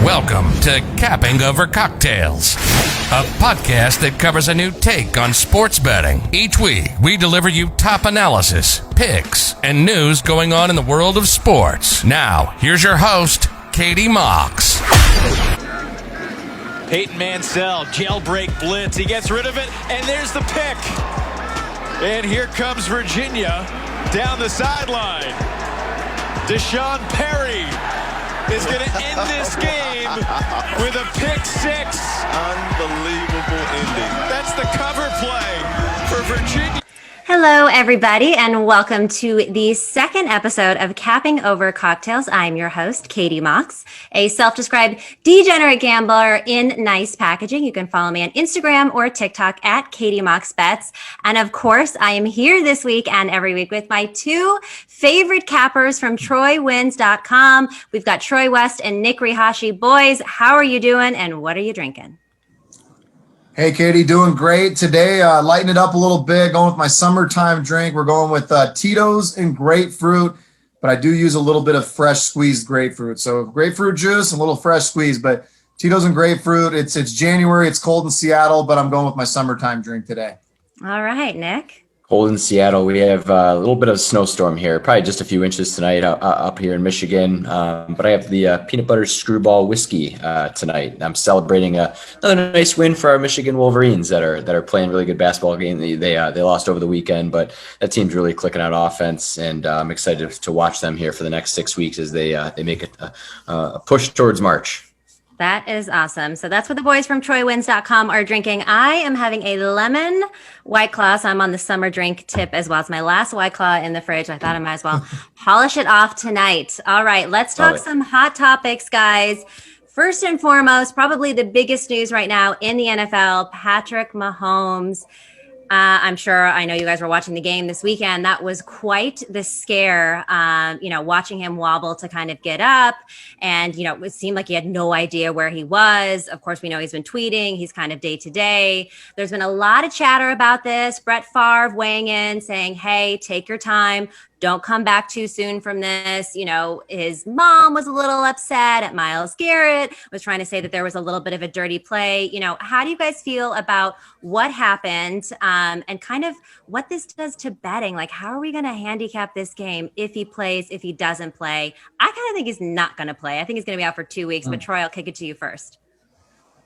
Welcome to Capping Over Cocktails, a podcast that covers a new take on sports betting. Each week, we deliver you top analysis, picks, and news going on in the world of sports. Now, here's your host, Katie Mox. Peyton Mansell, jailbreak blitz. He gets rid of it, and there's the pick. And here comes Virginia down the sideline. Deshaun Perry is going to end this game with a pick six. Unbelievable ending. That's the cover play for Virginia. Hello, everybody, and welcome to the second episode of Capping Over Cocktails. I'm your host, Katie Mox, a self-described degenerate gambler in nice packaging. You can follow me on Instagram or TikTok at Katie Mox Bets. And of course, I am here this week and every week with my two favorite cappers from TroyWins.com. We've got Troy West and Nick Rihashi. Boys, how are you doing and what are you drinking? Hey, Katie, doing great today. Lighten it up a little bit, going with my summertime drink. We're going with Tito's and grapefruit, but I do use a little bit of fresh squeezed grapefruit. So grapefruit juice, a little fresh squeeze, but Tito's and grapefruit. It's January, it's cold in Seattle, but I'm going with my summertime drink today. All right, Nick. Cold in Seattle. We have a little bit of a snowstorm here, probably just a few inches tonight up here in Michigan. But I have the peanut butter screwball whiskey tonight. I'm celebrating another nice win for our Michigan Wolverines that are playing really good basketball game. They lost over the weekend, but that team's really clicking out offense, and I'm excited to watch them here for the next 6 weeks as they make a push towards March. That is awesome. So that's what the boys from TroyWins.com are drinking. I am having a lemon White Claw. So I'm on the summer drink tip as well. It's my last White Claw in the fridge. I thought I might as well polish it off tonight. All right, let's talk some hot topics, guys. First and foremost, probably the biggest news right now in the NFL, Patrick Mahomes. I'm sure I know you guys were watching the game this weekend. That was quite the scare, watching him wobble to kind of get up. And, it seemed like he had no idea where he was. Of course, we know he's been tweeting. He's kind of day to day. There's been a lot of chatter about this. Brett Favre weighing in saying, hey, take your time. Don't come back too soon from this. His mom was a little upset at Myles Garrett, was trying to say that there was a little bit of a dirty play. How do you guys feel about what happened and kind of what this does to betting? Like, how are we going to handicap this game if he plays, if he doesn't play? I kind of think he's not going to play. I think he's going to be out for 2 weeks, but Troy, I'll kick it to you first.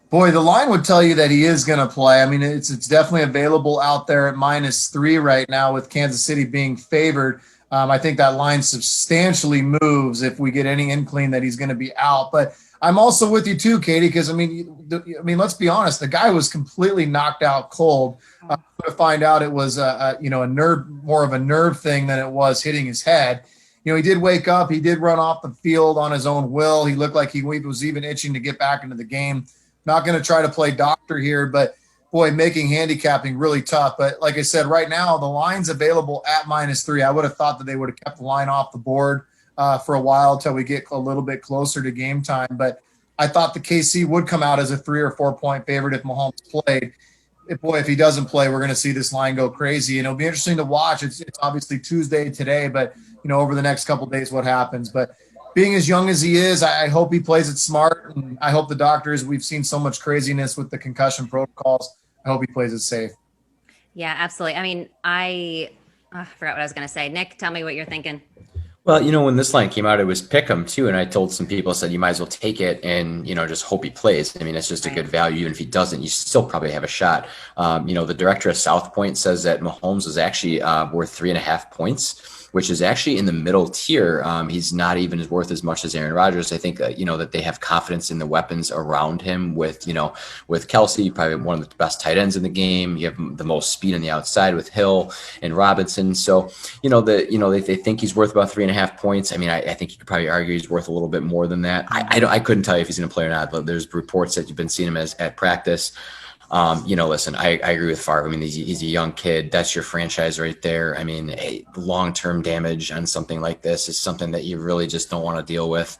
Boy, the line would tell you that he is going to play. I mean, it's definitely available out there at -3 right now with Kansas City being favored. I think that line substantially moves if we get any inkling that he's going to be out. But I'm also with you too, Katie, because I mean, let's be honest. The guy was completely knocked out cold. To find out it was a nerve, more of a nerve thing than it was hitting his head. He did wake up. He did run off the field on his own will. He looked like he was even itching to get back into the game. Not going to try to play doctor here, but boy, making handicapping really tough. But like I said, right now, the line's available at -3. I would have thought that they would have kept the line off the board for a while until we get a little bit closer to game time. But I thought the KC would come out as a 3 or 4 point favorite if Mahomes played. If he doesn't play, we're going to see this line go crazy. And it'll be interesting to watch. It's obviously Tuesday today, but, over the next couple of days what happens. But being as young as he is, I hope he plays it smart. And I hope the doctors, we've seen so much craziness with the concussion protocols. I hope he plays it safe. Yeah, absolutely. I mean, I forgot what I was going to say. Nick, tell me what you're thinking. Well, when this line came out, it was pick 'em too. And I told some people, I said, you might as well take it and, just hope he plays. I mean, it's just a good value. Even if he doesn't, you still probably have a shot. The director of South Point says that Mahomes is actually worth 3.5 points, which is actually in the middle tier. He's not even worth as much as Aaron Rodgers. I think that they have confidence in the weapons around him with Kelsey, probably one of the best tight ends in the game. You have the most speed on the outside with Hill and Robinson. So, they think he's worth about 3.5 points. I mean, I think you could probably argue he's worth a little bit more than that. I couldn't tell you if he's going to play or not, but there's reports that you've been seeing him at practice. Listen, I agree with Favre. I mean, he's a young kid. That's your franchise right there. I mean, long-term damage on something like this is something that you really just don't want to deal with.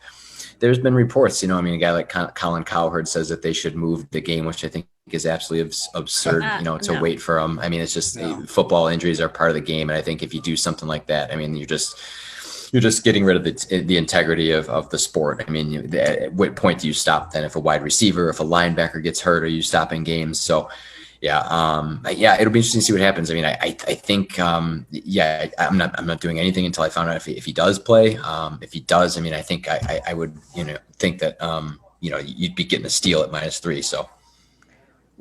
There's been reports, a guy like Colin Cowherd says that they should move the game, which I think is absolutely absurd, to wait for him. I mean, it's just football injuries are part of the game. And I think if you do something like that, I mean, you're just getting rid of the integrity of the sport. I mean, at what point do you stop then? If a wide receiver, if a linebacker gets hurt, are you stopping games? So yeah, it'll be interesting to see what happens. I mean, I think, I'm not doing anything until I found out if he does play. If he does, I mean, I think I would, think that, you'd be getting a steal at -3. So.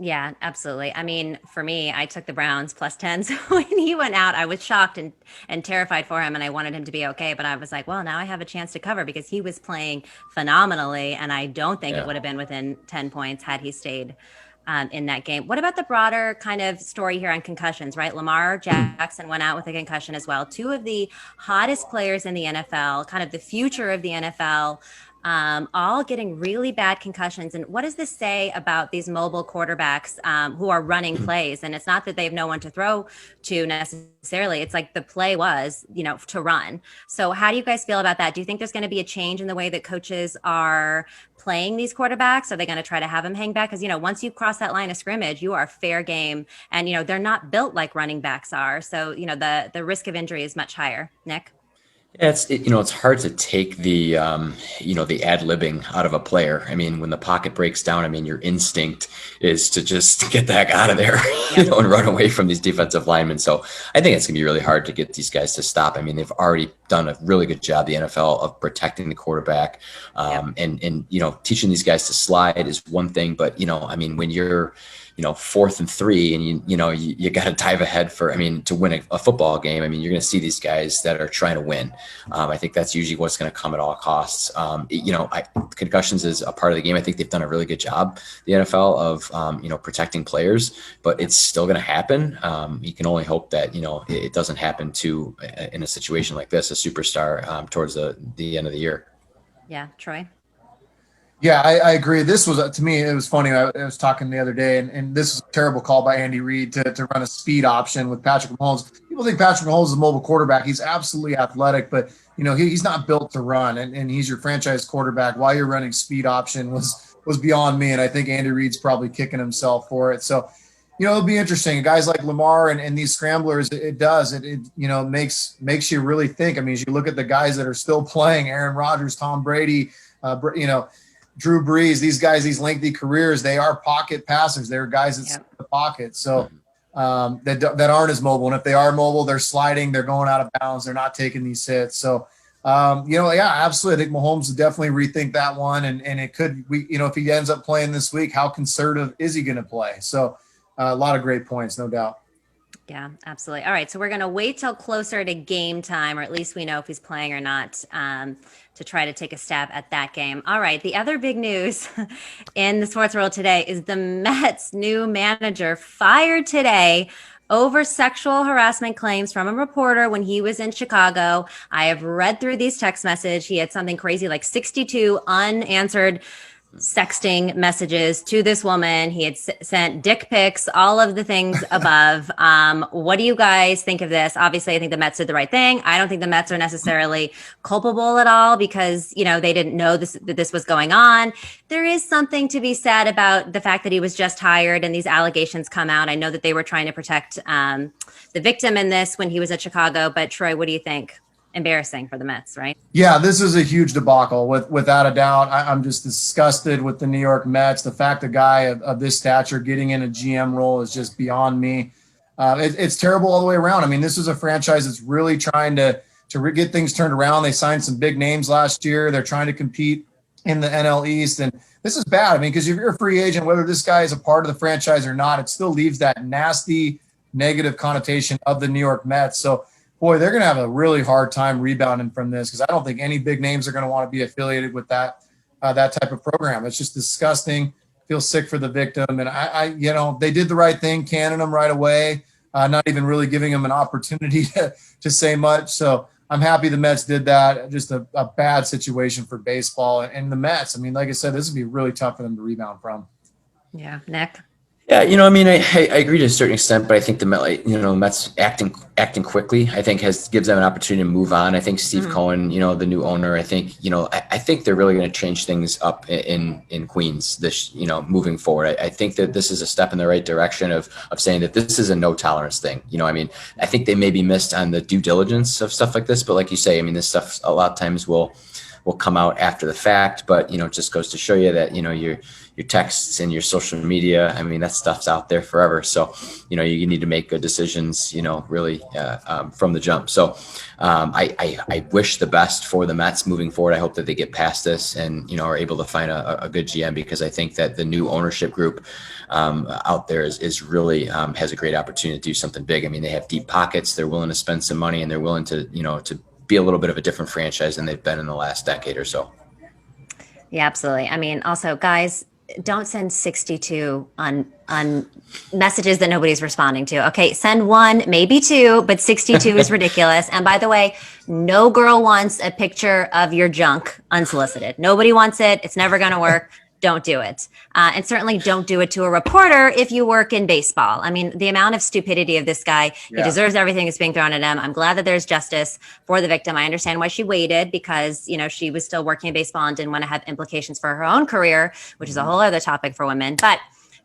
Yeah, absolutely. I mean, for me, I took the Browns +10. So when he went out, I was shocked and terrified for him, and I wanted him to be okay. But I was like, well, now I have a chance to cover because he was playing phenomenally, and I don't think it would have been within 10 points had he stayed in that game. What about the broader kind of story here on concussions, right? Lamar Jackson went out with a concussion as well. Two of the hottest players in the NFL, kind of the future of the NFL, all getting really bad concussions. And what does this say about these mobile quarterbacks who are running plays? And it's not that they have no one to throw to necessarily. It's like the play was, to run. So how do you guys feel about that? Do you think there's going to be a change in the way that coaches are playing these quarterbacks? Are they going to try to have them hang back? Because, once you cross that line of scrimmage, you are fair game. And, they're not built like running backs are. So, the risk of injury is much higher. Nick? Yeah, it's hard to take the the ad-libbing out of a player. I mean, when the pocket breaks down, I mean, your instinct is to just get the heck out of there, and run away from these defensive linemen. So I think it's gonna be really hard to get these guys to stop. I mean, they've already done a really good job, the NFL, of protecting the quarterback, and teaching these guys to slide is one thing, but I mean, when you're 4th and 3, and you got to dive ahead to win a football game. I mean, you're going to see these guys that are trying to win. I think that's usually what's going to come at all costs. Concussions is a part of the game. I think they've done a really good job, the NFL, of protecting players, but it's still going to happen. You can only hope that it doesn't happen in a situation like this, a superstar towards the end of the year. Yeah, Troy. Yeah, I agree. This was, to me, it was funny. I was talking the other day, and this was a terrible call by Andy Reid to run a speed option with Patrick Mahomes. People think Patrick Mahomes is a mobile quarterback. He's absolutely athletic, but, he's not built to run, and he's your franchise quarterback. Why you're running speed option was beyond me, and I think Andy Reid's probably kicking himself for it. So, it'll be interesting. Guys like Lamar and these scramblers, it makes you really think. I mean, as you look at the guys that are still playing, Aaron Rodgers, Tom Brady, Drew Brees, these guys, these lengthy careers, they are pocket passers. They're guys that sit in the pocket. So that aren't as mobile. And if they are mobile, they're sliding, they're going out of bounds, they're not taking these hits. So, absolutely. I think Mahomes would definitely rethink that one. And it could, if he ends up playing this week, how conservative is he going to play? So a lot of great points, no doubt. Yeah, absolutely. All right. So we're going to wait till closer to game time, or at least we know if he's playing or not, to try to take a stab at that game. All right. The other big news in the sports world today is the Mets' new manager fired today over sexual harassment claims from a reporter when he was in Chicago. I have read through these text messages. He had something crazy like 62 unanswered sexting messages to this woman. He had sent dick pics, all of the things above. What do you guys think of this? Obviously, I think the Mets did the right thing. I don't think the Mets are necessarily culpable at all because, they didn't know that this was going on. There is something to be said about the fact that he was just hired and these allegations come out. I know that they were trying to protect the victim in this when he was at Chicago. But Troy, what do you think? Embarrassing for the Mets, right? Yeah, this is a huge debacle without a doubt. I'm just disgusted with the New York Mets. The fact a guy of this stature getting in a GM role is just beyond me. It's terrible all the way around. I mean, this is a franchise that's really trying to get things turned around. They signed some big names last year. They're trying to compete in the NL East. And this is bad. I mean, because if you're a free agent, whether this guy is a part of the franchise or not, it still leaves that nasty negative connotation of the New York Mets. So, boy, they're going to have a really hard time rebounding from this because I don't think any big names are going to want to be affiliated with that type of program. It's just disgusting. Feel sick for the victim. And I they did the right thing, canning him right away, not even really giving him an opportunity to say much. So I'm happy the Mets did that. Just a bad situation for baseball and the Mets. I mean, like I said, this would be really tough for them to rebound from. Yeah. Nick? Yeah, I mean, I agree to a certain extent, but I think the Mets acting quickly, I think gives them an opportunity to move on. I think Steve Cohen, the new owner, I think, I think they're really going to change things up in Queens this, moving forward. I think that this is a step in the right direction of saying that this is a no tolerance thing. I mean, I think they maybe missed on the due diligence of stuff like this, but like you say, I mean, this stuff a lot of times will come out after the fact, but it just goes to show you that your texts and your social media, I mean, that stuff's out there forever. So you need to make good decisions, really from the jump. So I wish the best for the Mets moving forward. I hope that they get past this and are able to find a good GM, because I think that the new ownership group out there is really has a great opportunity to do something big. I mean, they have deep pockets, they're willing to spend some money, and they're willing to to be a little bit of a different franchise than they've been in the last decade or so. Yeah, absolutely. I mean, also, guys, don't send 62 on messages that nobody's responding to. Okay, send one, maybe two, but 62 is ridiculous. And by the way, no girl wants a picture of your junk unsolicited. Nobody wants it. It's never going to work. Don't do it. And certainly don't do it to a reporter if you work in baseball. I mean, the amount of stupidity of this guy, he deserves everything that's being thrown at him. I'm glad that there's justice for the victim. I understand why she waited, because, she was still working in baseball and didn't want to have implications for her own career, which is a whole other topic for women. But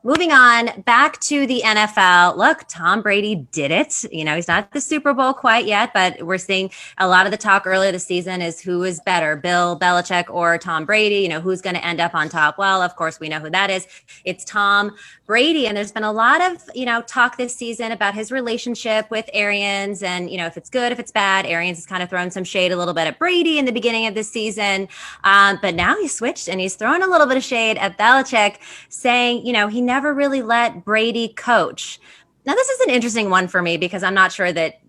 moving on back to the NFL. Look, Tom Brady did it. He's not at the Super Bowl quite yet, but we're seeing a lot of the talk earlier this season is who is better, Bill Belichick or Tom Brady? Who's going to end up on top? Well, of course, we know who that is. It's Tom Brady. And there's been a lot of, talk this season about his relationship with Arians and, if it's good, if it's bad. Arians has kind of thrown some shade a little bit at Brady in the beginning of this season. But now he's switched and he's thrown a little bit of shade at Belichick, saying, he never really let Brady coach. Now, this is an interesting one for me, because I'm not sure that,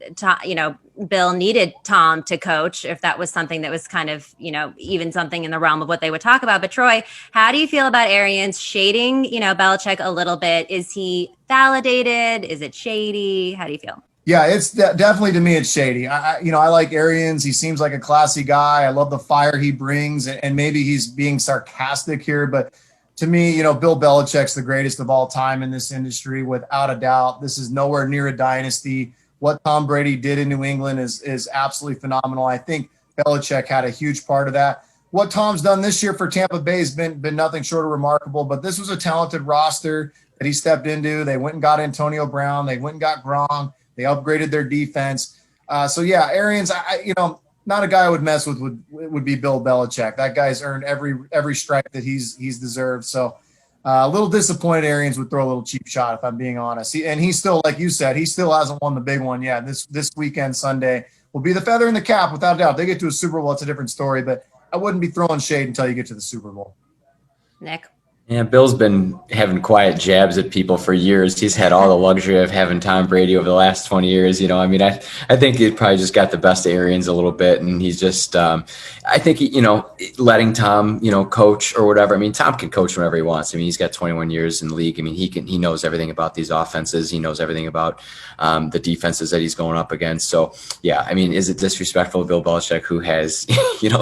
Bill needed Tom to coach, if that was something that was kind of, even something in the realm of what they would talk about. But Troy, how do you feel about Arians shading, Belichick a little bit? Is he validated? Is it shady? How do you feel? Yeah, it's definitely, to me, it's shady. I like Arians. He seems like a classy guy. I love the fire he brings, and maybe he's being sarcastic here, but to me, Bill Belichick's the greatest of all time in this industry, without a doubt. This is nowhere near a dynasty. What Tom Brady did in New England is absolutely phenomenal. I think Belichick had a huge part of that. What Tom's done this year for Tampa Bay has been nothing short of remarkable, but this was a talented roster that he stepped into. They went and got Antonio Brown. They went and got Gronk. They upgraded their defense. So yeah, Arians, not a guy I would mess with would be Bill Belichick. That guy's earned every strike that he's deserved. So a little disappointed Arians would throw a little cheap shot, if I'm being honest. He's still, like you said, he still hasn't won the big one yet. This weekend, Sunday, will be the feather in the cap, without a doubt. If they get to a Super Bowl, it's a different story, but I wouldn't be throwing shade until you get to the Super Bowl. Nick? Yeah, Bill's been having quiet jabs at people for years. He's had all the luxury of having Tom Brady over the last 20 years. I mean, I think he probably just got the best of Arians a little bit. And he's just, I think, letting Tom, coach or whatever. I mean, Tom can coach whenever he wants. I mean, he's got 21 years in the league. I mean, he knows everything about these offenses. He knows everything about the defenses that he's going up against. So, yeah, I mean, is it disrespectful to Bill Belichick, who has,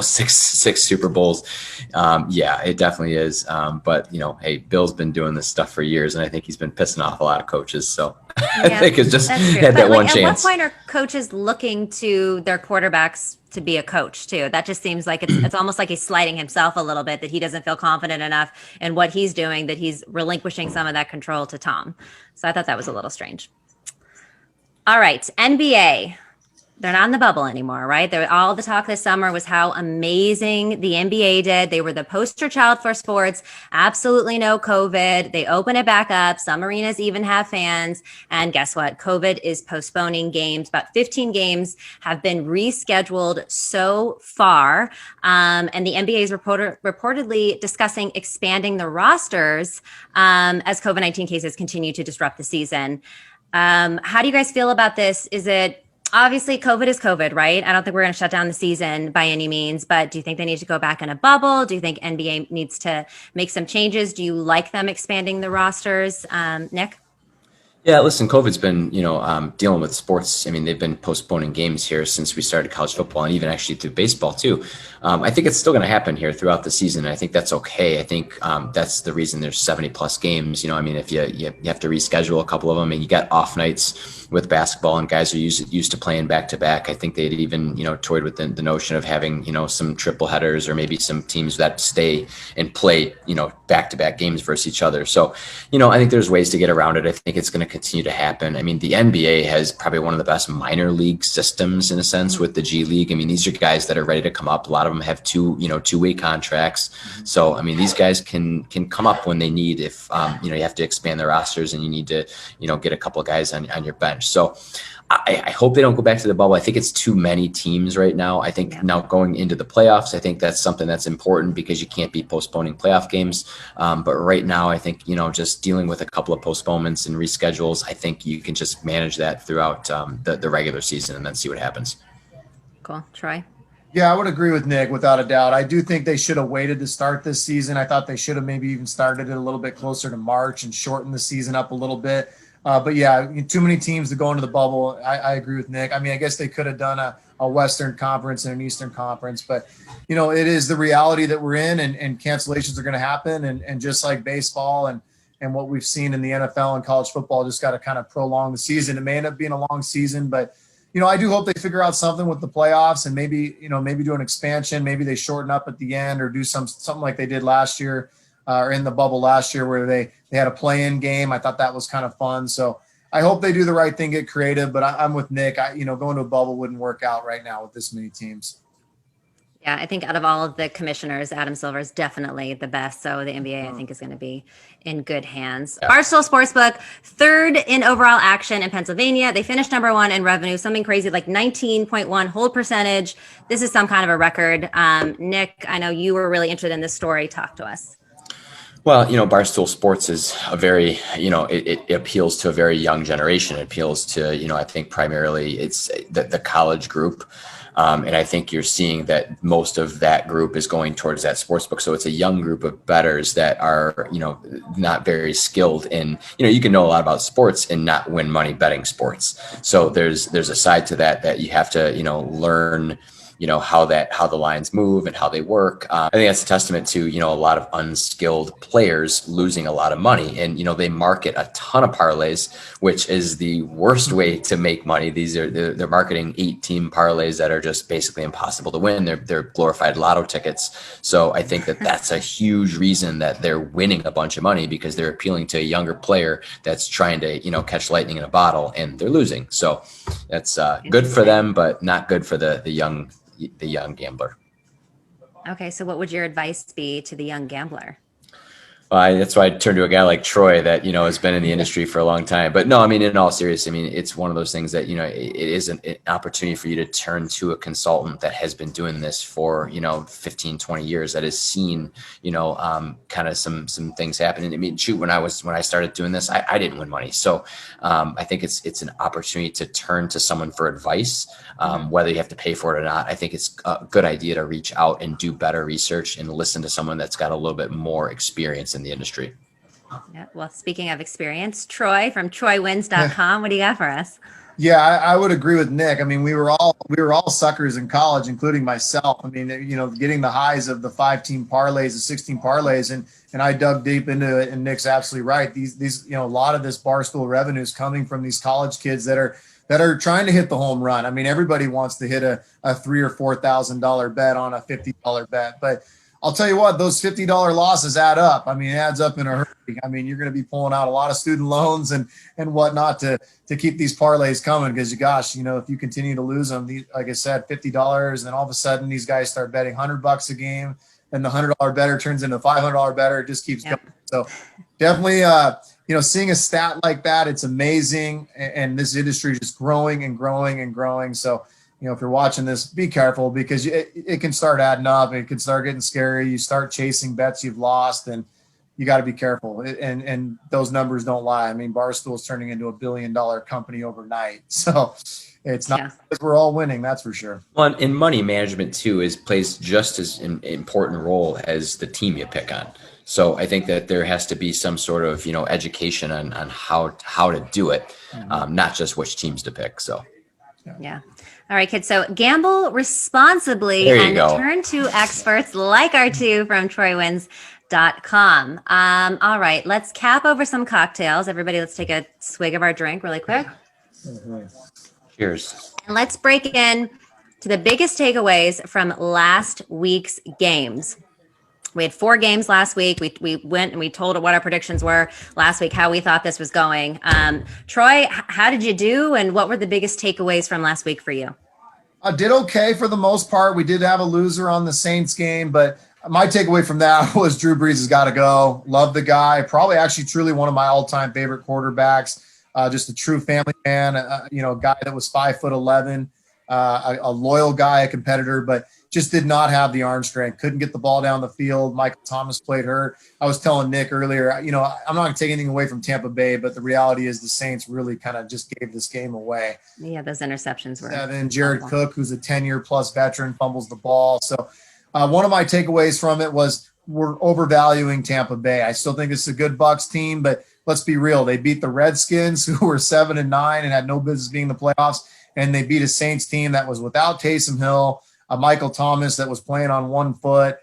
six Super Bowls? Yeah, it definitely is. But, hey, Bill's been doing this stuff for years, and I think he's been pissing off a lot of coaches. So I think it's just had that one chance. At what point are coaches looking to their quarterbacks to be a coach too? That just seems like it's almost like he's slighting himself a little bit, that he doesn't feel confident enough in what he's doing, that he's relinquishing some of that control to Tom. So I thought that was a little strange. All right, NBA. They're not in the bubble anymore, right? All the talk this summer was how amazing the NBA did. They were the poster child for sports. Absolutely no COVID. They open it back up. Some arenas even have fans. And guess what? COVID is postponing games. About 15 games have been rescheduled so far. And the NBA is reportedly discussing expanding the rosters as COVID-19 cases continue to disrupt the season. How do you guys feel about this? Is it obviously COVID is COVID, right? I don't think we're going to shut down the season by any means, but do you think they need to go back in a bubble? Do you think NBA needs to make some changes? Do you like them expanding the rosters? Nick? Yeah, listen, COVID's been, dealing with sports. I mean, they've been postponing games here since we started college football and even actually through baseball too. I think it's still going to happen here throughout the season. I think that's okay. I think that's the reason there's 70 plus games. I mean, if you have to reschedule a couple of them and you got off nights with basketball and guys are used to playing back to back. I think they'd even, toyed with the notion of having, some triple headers or maybe some teams that stay and play, back to back games versus each other. So, I think there's ways to get around it. I think it's going to continue to happen. I mean, the NBA has probably one of the best minor league systems in a sense with the G League. I mean, these are guys that are ready to come up. A lot of them have two-way contracts. So, I mean, these guys can come up when they need if, you have to expand their rosters and you need to, get a couple of guys on your bench. So I hope they don't go back to the bubble. I think it's too many teams right now. I think now going into the playoffs, I think that's something that's important because you can't be postponing playoff games. But right now, I think, just dealing with a couple of postponements and reschedules, I think you can just manage that throughout the regular season and then see what happens. Cool. Troy? Yeah, I would agree with Nick without a doubt. I do think they should have waited to start this season. I thought they should have maybe even started it a little bit closer to March and shortened the season up a little bit. But yeah, too many teams to go into the bubble. I agree with Nick. I mean, I guess they could have done a Western Conference and an Eastern Conference, but it is the reality that we're in, and cancellations are going to happen. And just like baseball and what we've seen in the NFL and college football, just got to kind of prolong the season. It may end up being a long season, but I do hope they figure out something with the playoffs and maybe do an expansion. Maybe they shorten up at the end or do something like they did last year. Or in the bubble last year where they had a play-in game. I thought that was kind of fun. So I hope they do the right thing, get creative, but I'm with Nick. Going to a bubble wouldn't work out right now with this many teams. Yeah, I think out of all of the commissioners, Adam Silver is definitely the best. So the NBA, I think, is going to be in good hands. Yeah. Barstool Sportsbook, third in overall action in Pennsylvania. They finished number one in revenue, something crazy like 19.1 hold percentage. This is some kind of a record. Nick, I know you were really interested in this story. Talk to us. Well, Barstool Sports is a very, it appeals to a very young generation. It appeals to, I think primarily it's the college group. And I think you're seeing that most of that group is going towards that sports book. So it's a young group of bettors that are, not very skilled in, you can know a lot about sports and not win money betting sports. So there's a side to that you have to, learn, how the lines move and how they work. I think that's a testament to, a lot of unskilled players losing a lot of money. And, they market a ton of parlays, which is the worst way to make money. They're marketing 8-team parlays that are just basically impossible to win. They're glorified lotto tickets. So I think that's a huge reason that they're winning a bunch of money because they're appealing to a younger player that's trying to, catch lightning in a bottle and they're losing. So that's good for them, but not good for the young gambler. Okay, so what would your advice be to the young gambler? That's why I turned to a guy like Troy that, has been in the industry for a long time. But no, I mean, in all seriousness, I mean, it's one of those things that, it is an opportunity for you to turn to a consultant that has been doing this for, 15, 20 years, that has seen, kind of some things happen. I mean, shoot, when I started doing this, I didn't win money. So I think it's an opportunity to turn to someone for advice, whether you have to pay for it or not. I think it's a good idea to reach out and do better research and listen to someone that's got a little bit more experience in the industry. Yeah. Well, speaking of experience, Troy from TroyWins.com, what do you got for us? Yeah, I would agree with Nick. I mean, we were all suckers in college, including myself. I mean, getting the highs of the 5-team parlays, the 16 parlays, and I dug deep into it. And Nick's absolutely right. These a lot of this Barstool revenue is coming from these college kids that are trying to hit the home run. I mean, everybody wants to hit a $3,000 or $4,000 bet on a $50 bet, but I'll tell you what, those $50 losses add up. I mean, it adds up in a hurry. I mean, you're going to be pulling out a lot of student loans and whatnot to keep these parlays coming because, gosh, if you continue to lose them, like I said, $50, and then all of a sudden these guys start betting $100 a game, and the $100 better turns into a $500 better. It just keeps going. So definitely, seeing a stat like that, it's amazing. And this industry is just growing and growing and growing. So, if you're watching this, be careful because it can start adding up. It can start getting scary. You start chasing bets you've lost, and you got to be careful. And those numbers don't lie. I mean, Barstool is turning into $1 billion company overnight. So it's not because we're all winning, that's for sure. Well, and money management too plays just as an important role as the team you pick on. So I think that there has to be some sort of, education on how to do it, not just which teams to pick. So. Yeah. All right, kids. So gamble responsibly There you and go. turn to experts like our two from TroyWins.com. All right, let's cap over some cocktails. Everybody, let's take a swig of our drink really quick. Cheers. And let's break in to the biggest takeaways from last week's games. We had 4 games last week. We went and we told what our predictions were last week, how we thought this was going. Troy, how did you do, and what were the biggest takeaways from last week for you? I did okay for the most part. We did have a loser on the Saints game, but my takeaway from that was Drew Brees has got to go. Love the guy. Probably actually truly one of my all-time favorite quarterbacks. Just a true family man, a guy that was 5'11", a loyal guy, a competitor, but just did not have the arm strength. Couldn't get the ball down the field. Michael Thomas played hurt. I was telling Nick earlier, I'm not going to take anything away from Tampa Bay, but the reality is the Saints really kind of just gave this game away. Yeah, those interceptions were. 7, Jared Cook, who's a 10-year-plus veteran, fumbles the ball. So one of my takeaways from it was we're overvaluing Tampa Bay. I still think it's a good Bucs team, but let's be real. They beat the Redskins, who were 7-9 and had no business being in the playoffs, and they beat a Saints team that was without Taysom Hill, Michael Thomas that was playing on one foot.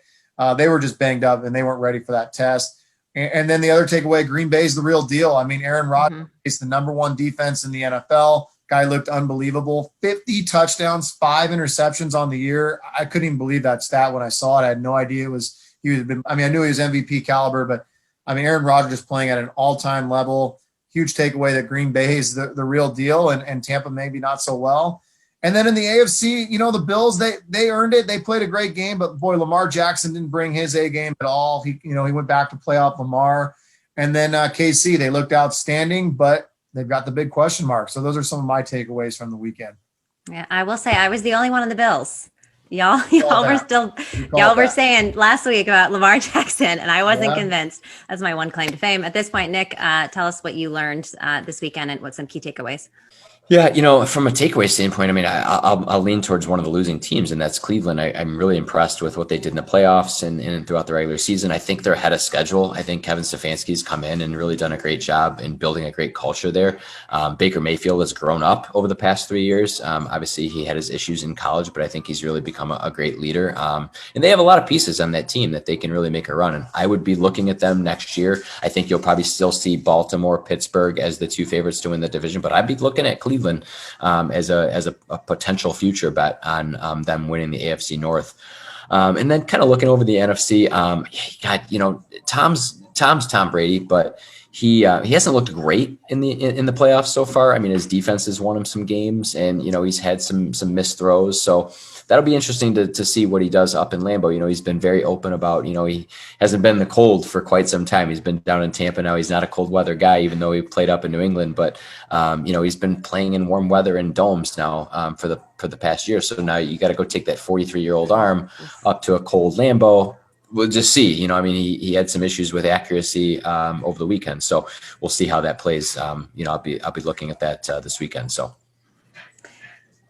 They were just banged up, and they weren't ready for that test. And then the other takeaway, Green Bay's the real deal. I mean, Aaron Rodgers is the number 1 defense in the NFL. Guy looked unbelievable. 50 touchdowns, 5 interceptions on the year. I couldn't even believe that stat when I saw it. I had no idea I knew he was MVP caliber, but Aaron Rodgers is playing at an all-time level. Huge takeaway that Green Bay is the real deal, and Tampa maybe not so well. And then in the AFC, the Bills, they earned it. They played a great game, but boy, Lamar Jackson didn't bring his A game at all. He went back to playoff Lamar. And then KC, they looked outstanding, but they've got the big question mark. So those are some of my takeaways from the weekend. Yeah, I will say I was the only one on the Bills. Y'all were saying last week about Lamar Jackson, and I wasn't convinced. That's my one claim to fame. At this point, Nick, tell us what you learned this weekend and what some key takeaways. Yeah, from a takeaway standpoint, I'll lean towards one of the losing teams, and that's Cleveland. I'm really impressed with what they did in the playoffs and throughout the regular season. I think they're ahead of schedule. I think Kevin Stefanski's come in and really done a great job in building a great culture there. Baker Mayfield has grown up over the past 3 years. Obviously, he had his issues in college, but I think he's really become a great leader. And they have a lot of pieces on that team that they can really make a run. And I would be looking at them next year. I think you'll probably still see Baltimore, Pittsburgh as the 2 favorites to win the division, but I'd be looking at Cleveland as a potential future bet on them winning the AFC North. And then kind of looking over the NFC, Tom's Tom Brady, but he hasn't looked great in the playoffs so far. His defense has won him some games, and he's had some missed throws. So that'll be interesting to see what he does up in Lambeau. He's been very open about, he hasn't been in the cold for quite some time. He's been down in Tampa now. He's not a cold weather guy, even though he played up in New England. But, he's been playing in warm weather in domes now for the past year. So now you got to go take that 43-year-old arm up to a cold Lambeau. We'll just see. He had some issues with accuracy over the weekend. So we'll see how that plays. I'll be looking at that this weekend. So.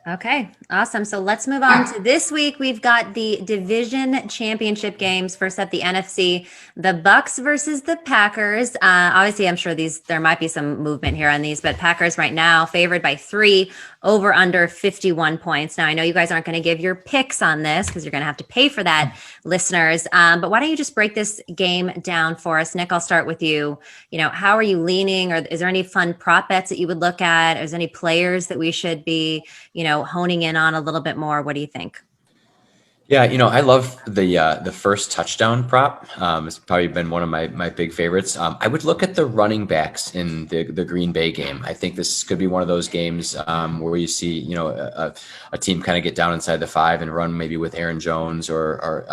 Okay, awesome. So let's move on to this week. We've got the division championship games. First up, the NFC, the Bucs versus the Packers. Obviously, I'm sure there might be some movement here on these, but Packers right now favored by 3, over under 51 points. Now, I know you guys aren't going to give your picks on this because you're going to have to pay for that, listeners. But why don't you just break this game down for us? Nick, I'll start with you. How are you leaning, or is there any fun prop bets that you would look at? Is there any players that we should be, honing in on a little bit more? What do you think? Yeah, I love the first touchdown prop. It's probably been one of my big favorites. I would look at the running backs in the Green Bay game. I think this could be one of those games where you see, a team kind of get down inside the 5 and run maybe with Aaron Jones or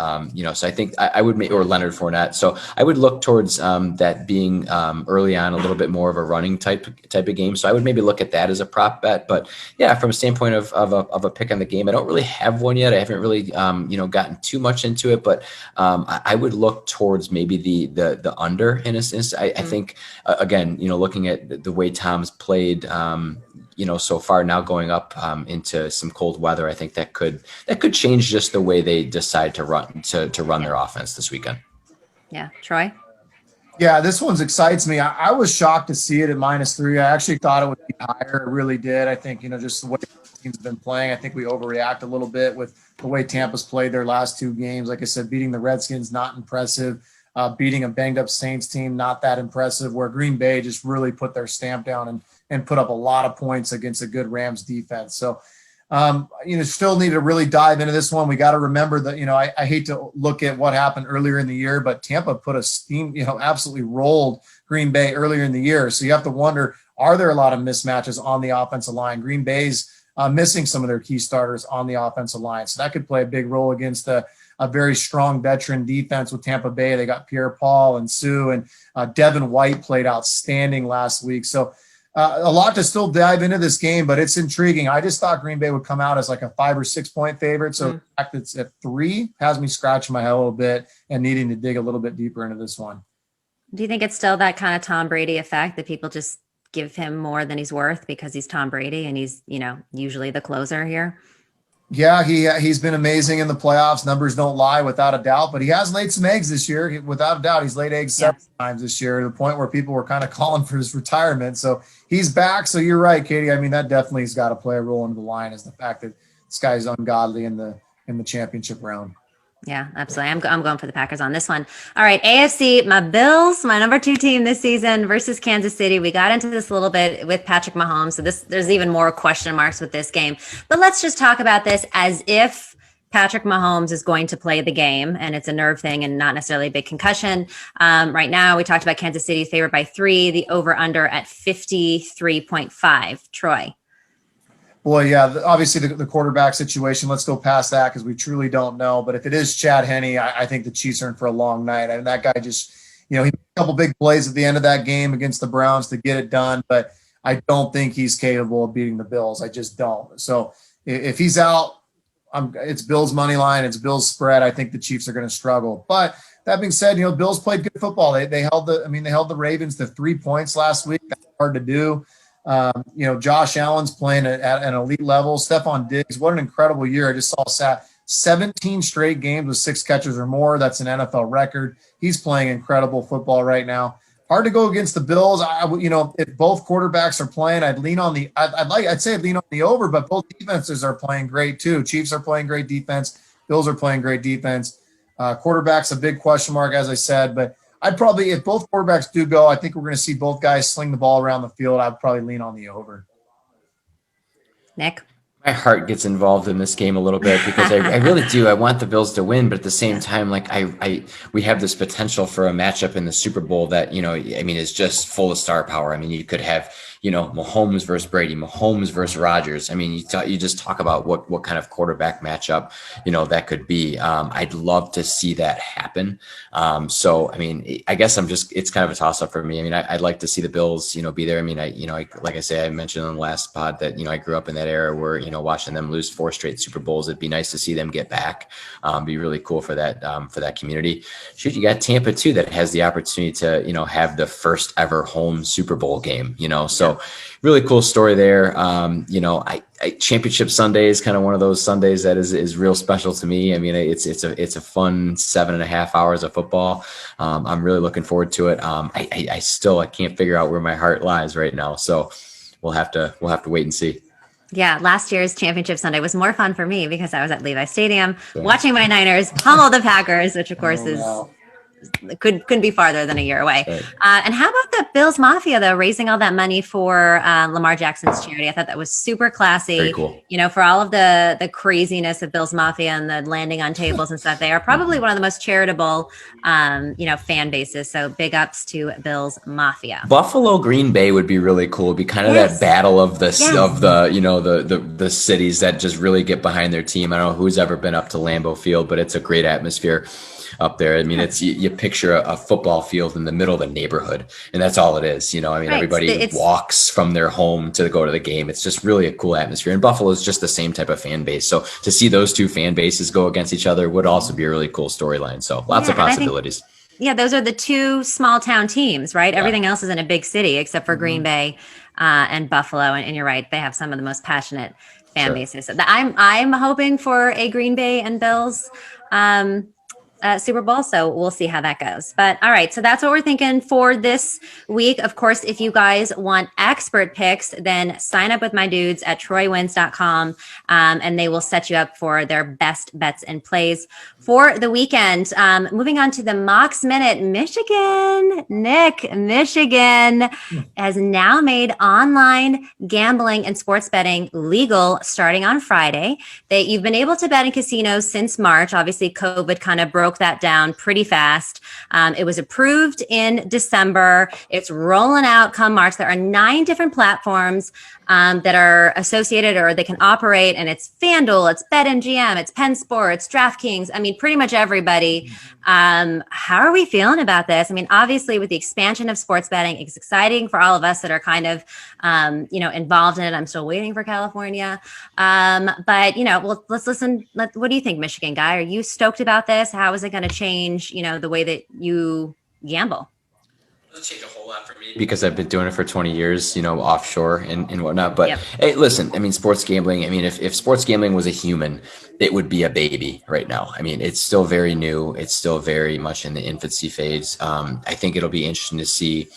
so I think I would or Leonard Fournette. So I would look towards that being early on a little bit more of a running type of game. So I would maybe look at that as a prop bet. But yeah, from a standpoint of a pick on the game, I don't really have one yet. I haven't really gotten too much into it, but I would look towards maybe the under in a sense. I think again, looking at the way Tom's played, so far now going up into some cold weather, I think that could change just the way they decide to run their offense this weekend. Yeah, Troy. Yeah, this one excites me. I was shocked to see it at -3. I actually thought it would be higher. I really did. I think, just the way the teams have been playing, I think we overreact a little bit with the way Tampa's played their last two games. Like I said, beating the Redskins, not impressive. Beating a banged up Saints team, not that impressive, where Green Bay just really put their stamp down and put up a lot of points against a good Rams defense. So, still need to really dive into this one. We got to remember that, I hate to look at what happened earlier in the year, but Tampa put a steam, absolutely rolled Green Bay earlier in the year. So you have to wonder, are there a lot of mismatches on the offensive line? Green Bay's missing some of their key starters on the offensive line. So that could play a big role against a very strong veteran defense with Tampa Bay. They got Pierre-Paul and Sue, and Devin White played outstanding last week. So a lot to still dive into this game, but it's intriguing. I just thought Green Bay would come out as like a 5 or 6 point favorite. So the fact that it's at 3 has me scratching my head a little bit and needing to dig a little bit deeper into this one. Do you think it's still that kind of Tom Brady effect that people just give him more than he's worth because he's Tom Brady and he's, usually the closer here? Yeah, he's been amazing in the playoffs. Numbers don't lie, without a doubt. But he has laid some eggs this year. Without a doubt, he's laid eggs 7 times this year, to the point where people were kind of calling for his retirement. So he's back. So you're right, Katie. I mean, that definitely has got to play a role into the line, is the fact that this guy is ungodly in the championship round. Yeah, absolutely. I'm going for the Packers on this one. All right, AFC, my Bills, my number 2 team this season versus Kansas City. We got into this a little bit with Patrick Mahomes, so there's even more question marks with this game. But let's just talk about this as if Patrick Mahomes is going to play the game and it's a nerve thing and not necessarily a big concussion. Right now, we talked about Kansas City favored by 3, the over-under at 53.5. Troy. Boy, yeah, obviously the quarterback situation, let's go past that because we truly don't know. But if it is Chad Henne, I think the Chiefs are in for a long night. And that guy just, he made a couple big plays at the end of that game against the Browns to get it done. But I don't think he's capable of beating the Bills. I just don't. So if he's out, it's Bills money line, it's Bills spread. I think the Chiefs are going to struggle. But that being said, Bills played good football. They held the Ravens to 3 points last week. That's hard to do. Josh Allen's playing at an elite level. Stephon Diggs, what an incredible year. I just saw 17 straight games with 6 catches or more. That's an NFL record. He's playing incredible football right now. Hard to go against the Bills. If both quarterbacks are playing, I'd lean on I'd lean on the over, but both defenses are playing great too. Chiefs are playing great defense. Bills are playing great defense. Quarterback's a big question mark, as I said, but I'd probably, if both quarterbacks do go, I think we're going to see both guys sling the ball around the field. I'd probably lean on the over. Nick? My heart gets involved in this game a little bit because I really do. I want the Bills to win, but at the same time, we have this potential for a matchup in the Super Bowl that, is just full of star power. I mean, you could have, Mahomes versus Brady, Mahomes versus Rodgers. I mean, you just talk about what kind of quarterback matchup, that could be. I'd love to see that happen. I guess it's kind of a toss up for me. I mean, I'd like to see the Bills, be there. I mean, like I say, I mentioned on the last pod that, I grew up in that era where, watching them lose 4 straight Super Bowls. It'd be nice to see them get back. Be really cool for that community. Shoot, you got Tampa too, that has the opportunity to, have the first ever home Super Bowl game, so really cool story there. Championship Sunday is kind of one of those Sundays that is real special to me. I mean, it's a fun 7.5 hours of football. I'm really looking forward to it. I can't figure out where my heart lies right now. So we'll have to wait and see. Yeah, last year's Championship Sunday was more fun for me because I was at Levi Stadium watching my Niners pummel the Packers, which of course couldn't be farther than a year away. Right. And how about the Bills Mafia, though, raising all that money for Lamar Jackson's charity? I thought that was super classy. Very cool. For all of the craziness of Bills Mafia and the landing on tables and stuff, they are probably one of the most charitable, fan bases. So big ups to Bills Mafia. Buffalo, Green Bay would be really cool. It'd be kind of that battle of the cities that just really get behind their team. I don't know who's ever been up to Lambeau Field, but it's a great atmosphere up there. I mean, it's you picture a football field in the middle of a neighborhood, and that's all it is. Everybody walks from their home to go to the game. It's just really a cool atmosphere. And Buffalo is just the same type of fan base. So to see those two fan bases go against each other would also be a really cool storyline. So lots of possibilities. Those are the 2 small town teams, right? Yeah. Everything else is in a big city except for Green Bay and Buffalo. And you're right, they have some of the most passionate fan bases. So I'm hoping for a Green Bay and Bills Super Bowl. So we'll see how that goes. But all right. So that's what we're thinking for this week. Of course, if you guys want expert picks, then sign up with my dudes at troywins.com and they will set you up for their best bets and plays for the weekend. Moving on to the Mox Minute, Michigan. Nick, Michigan has now made online gambling and sports betting legal starting on Friday. You've been able to bet in casinos since March. Obviously, COVID kind of broke that down pretty fast. It was approved in December. It's rolling out come March. There are 9 different platforms that are associated or they can operate, and it's FanDuel, it's BetMGM, it's Penn Sports, DraftKings. I mean, pretty much everybody. How are we feeling about this? I mean, obviously, with the expansion of sports betting, it's exciting for all of us that are kind of, involved in it. I'm still waiting for California. But, well, let's listen. What do you think, Michigan guy? Are you stoked about this? How is it going to change, the way that you gamble? Doesn't change a whole lot for me because I've been doing it for 20 years, offshore and whatnot. But Hey, listen, I mean, sports gambling, I mean, if sports gambling was a human, it would be a baby right now. I mean, it's still very new. It's still very much in the infancy phase. I think it'll be interesting to see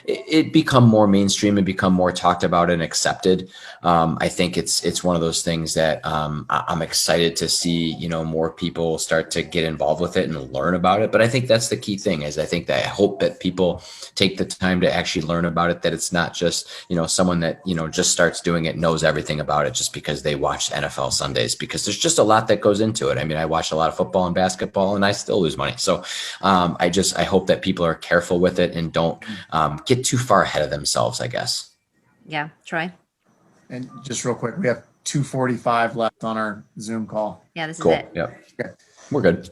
it become more mainstream and become more talked about and accepted. I think it's one of those things that I'm excited to see, more people start to get involved with it and learn about it. But I think that's the key thing is I hope that people take the time to actually learn about it, that it's not just, someone that, just starts doing it, knows everything about it just because they watch NFL Sundays, because there's just a lot that goes into it. I mean, I watch a lot of football and basketball and I still lose money. So I hope that people are careful with it and don't get too far ahead of themselves, I guess. Yeah. Troy? And just real quick, we have 2:45 left on our Zoom call. Yeah, this Cool. is it. Yep. Okay. We're good.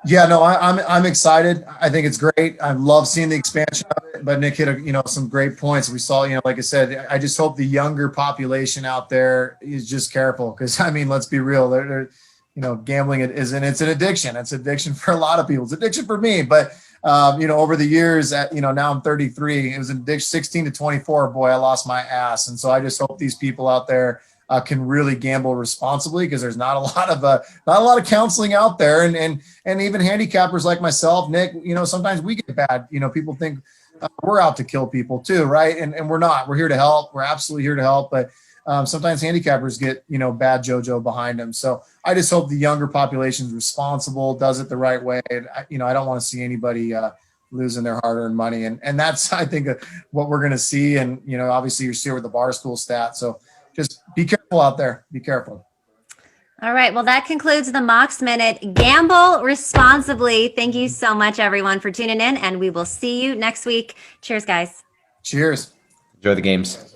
Yeah, no, I'm excited. I think it's great. I love seeing the expansion of it. But Nick hit some great points. We saw, like I said, I just hope the younger population out there is just careful because I mean, let's be real. They're gambling it's an addiction. It's addiction for a lot of people. It's addiction for me. But over the years, now I'm 33. It was an addiction. 16 to 24. Boy, I lost my ass. And so I just hope these people out there can really gamble responsibly because there's not a lot of counseling out there, and even handicappers like myself, Nick. Sometimes we get bad. People think we're out to kill people too, right? And we're not. We're here to help. We're absolutely here to help, but sometimes handicappers get bad JoJo behind them. So I just hope the younger population is responsible, does it the right way. And I don't want to see anybody losing their hard-earned money, and that's I think what we're going to see. And obviously you're seeing with the Barstool stat. So just be careful out there. Be careful. All right. Well, that concludes the Mox Minute. Gamble responsibly. Thank you so much, everyone, for tuning in, and we will see you next week. Cheers, guys. Cheers. Enjoy the games.